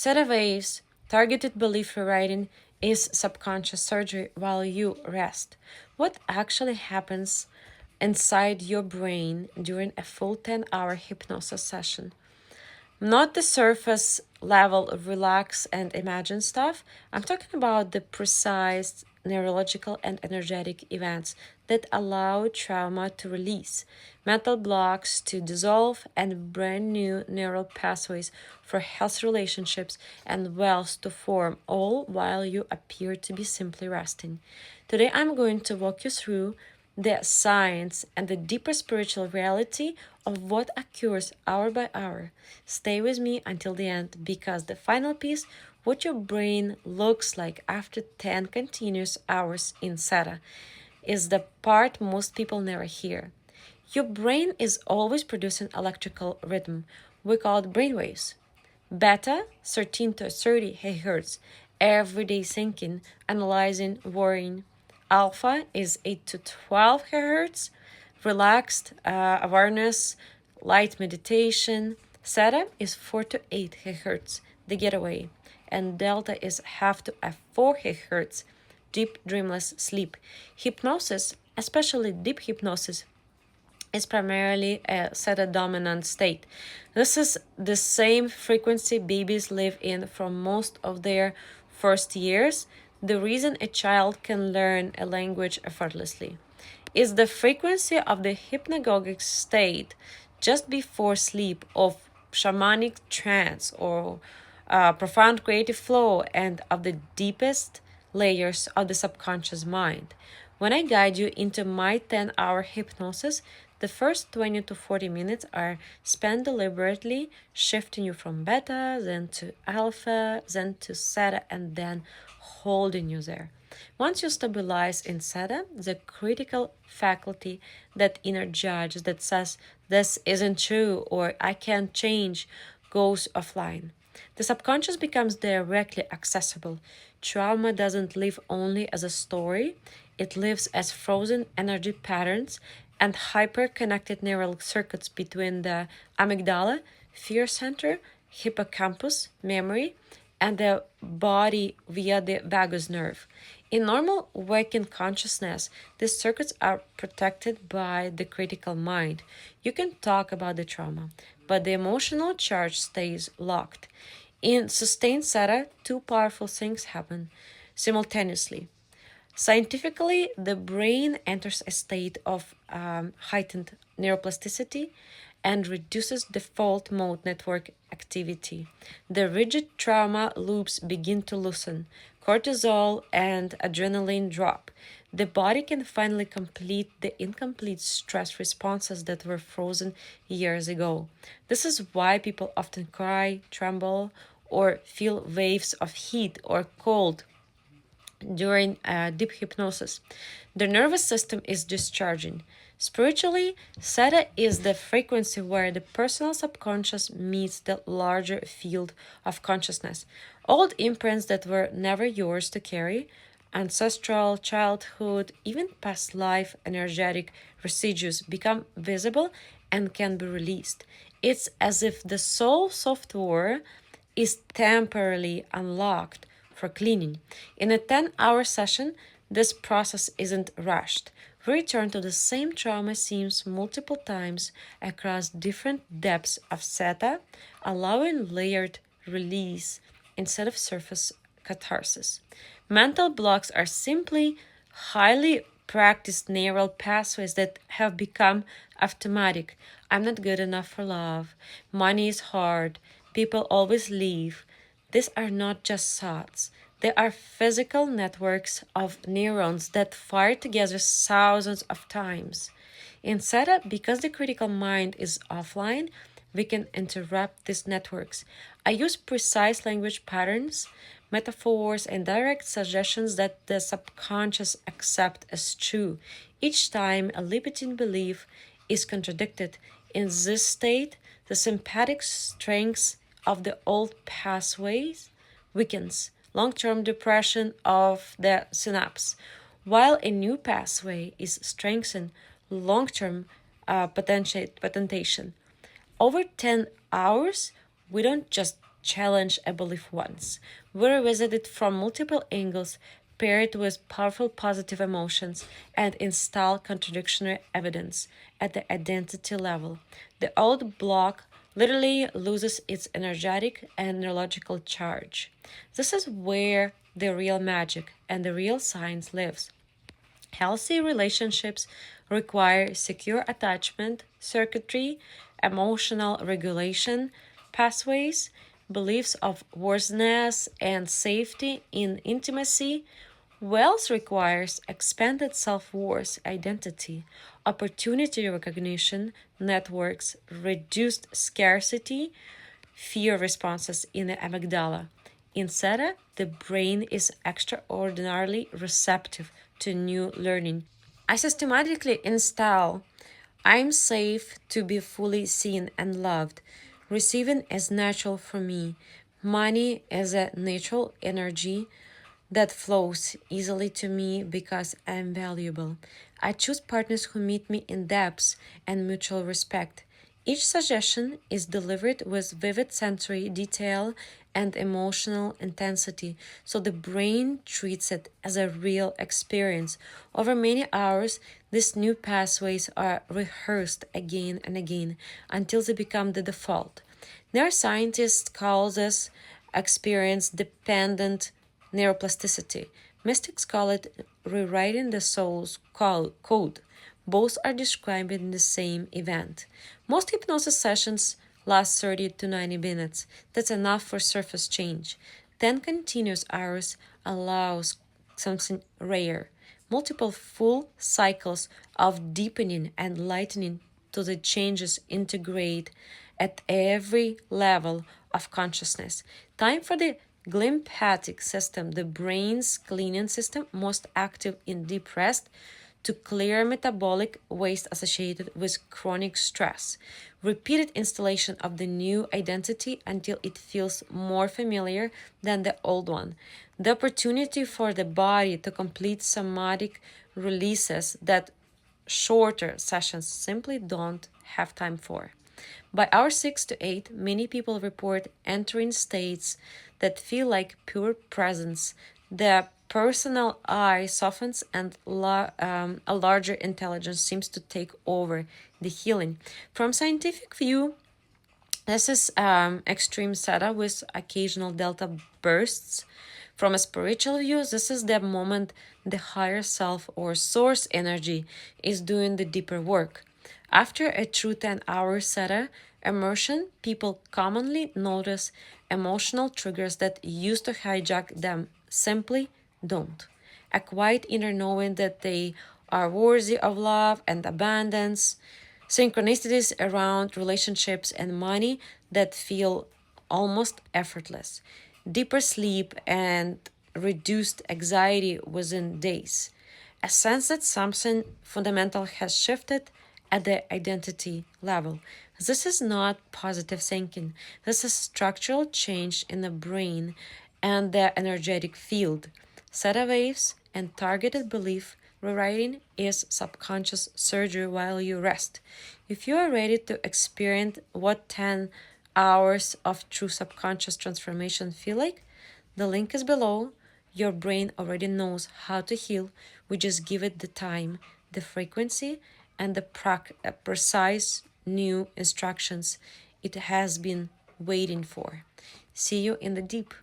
Theta waves, targeted belief rewriting, is subconscious surgery while you rest. What actually happens inside your brain during a full 10-hour hypnosis session? Not the surface level of relax and imagine stuff. I'm talking about the precise neurological and energetic events that allow trauma to release, mental blocks to dissolve, and brand new neural pathways for healthy relationships and wealth to form, all while you appear to be simply resting. Today, I'm going to walk you through the science and the deeper spiritual reality of what occurs hour by hour. Stay with me until the end because the final piece, what your brain looks like after 10 continuous hours in Theta, is the part most people never hear. Your brain is always producing electrical rhythm. We call it brainwaves. Beta, 13 to 30 Hz, everyday thinking, analyzing, worrying. Alpha is 8 to 12 Hz, relaxed awareness, light meditation. Theta is 4 to 8 Hz, the getaway. And delta is half to a 4 Hz, deep dreamless sleep. Hypnosis, especially deep hypnosis, is primarily a theta dominant state. This is the same frequency babies live in for most of their first years. The reason a child can learn a language effortlessly is the frequency of the hypnagogic state just before sleep of shamanic trance or profound creative flow and of the deepest layers of the subconscious mind. When I guide you into my 10-hour hypnosis, the first 20 to 40 minutes are spent deliberately shifting you from beta, then to alpha, then to theta, and then holding you there. Once you stabilize in theta, the critical faculty, that inner judge that says this isn't true or I can't change, goes offline. The subconscious becomes directly accessible. Trauma doesn't live only as a story, it lives as frozen energy patterns and hyper-connected neural circuits between the amygdala, fear center, hippocampus, memory, and the body via the vagus nerve. In normal waking consciousness, these circuits are protected by the critical mind. You can talk about the trauma, but the emotional charge stays locked. In sustained theta, two powerful things happen simultaneously. Scientifically, the brain enters a state of heightened neuroplasticity and reduces default mode network activity. The rigid trauma loops begin to loosen. Cortisol and adrenaline drop. The body can finally complete the incomplete stress responses that were frozen years ago. This is why people often cry, tremble, or feel waves of heat or cold during deep hypnosis. The nervous system is discharging. Spiritually, theta is the frequency where the personal subconscious meets the larger field of consciousness. Old imprints that were never yours to carry, ancestral, childhood, even past life energetic residues become visible and can be released. It's as if the soul software is temporarily unlocked for cleaning. In a 10-hour session, this process isn't rushed. We return to the same trauma scenes multiple times across different depths of theta, allowing layered release instead of surface catharsis. Mental blocks are simply highly practiced neural pathways that have become automatic. I'm not good enough for love. Money is hard. People always leave. These are not just thoughts. They are physical networks of neurons that fire together thousands of times. In theta, because the critical mind is offline, we can interrupt these networks. I use precise language patterns, metaphors, and direct suggestions that the subconscious accept as true. Each time a limiting belief is contradicted, in this state, the sympathetic strength of the old pathways weakens. Long-term depression of the synapse, while a new pathway is strengthened. Long-term patentation. Over 10 hours, we don't just challenge a belief once. We revisit it from multiple angles, pair it with powerful positive emotions, and install contradictory evidence at the identity level. The old block literally loses its energetic and neurological charge. This is where the real magic and the real science lives. Healthy relationships require secure attachment, circuitry, emotional regulation, pathways, beliefs of worthiness and safety in intimacy. Wealth requires expanded self worth identity, opportunity recognition, networks, reduced scarcity, fear responses in the amygdala. In Theta, the brain is extraordinarily receptive to new learning. I systematically install I'm safe to be fully seen and loved. Receiving is natural for me. Money is a natural energy that flows easily to me because I'm valuable. I choose partners who meet me in depths and mutual respect. Each suggestion is delivered with vivid sensory detail and emotional intensity, so the brain treats it as a real experience. Over many hours, these new pathways are rehearsed again and again until they become the default. Neuroscientists call this experience dependent neuroplasticity. Mystics call it rewriting the soul's code. Both are described in the same event. Most hypnosis sessions last 30 to 90 minutes. That's enough for surface change. 10 continuous hours allows something rare. Multiple full cycles of deepening and lightening to the changes integrate at every level of consciousness. Time for the glymphatic system, the brain's cleaning system, most active in deep rest, to clear metabolic waste associated with chronic stress. Repeated installation of the new identity until it feels more familiar than the old one. The opportunity for the body to complete somatic releases that shorter sessions simply don't have time for. By hour 6 to 8, many people report entering states that feel like pure presence. The personal I softens and a larger intelligence seems to take over the healing. From scientific view, this is extreme theta with occasional delta bursts. From a spiritual view, this is the moment the higher self or source energy is doing the deeper work. After a true 10-hour theta immersion, people commonly notice emotional triggers that used to hijack them simply don't. A quiet inner knowing that they are worthy of love and abundance, synchronicities around relationships and money that feel almost effortless, deeper sleep, and reduced anxiety within days. A sense that something fundamental has shifted at the identity level. This is not positive thinking. This is structural change in the brain and the energetic field. Theta waves and targeted belief rewriting is subconscious surgery while you rest. If you are ready to experience what 10 hours of true subconscious transformation feel like, the link is below. Your brain already knows how to heal. We just give it the time, the frequency, and the precise new instructions it has been waiting for. See you in the deep.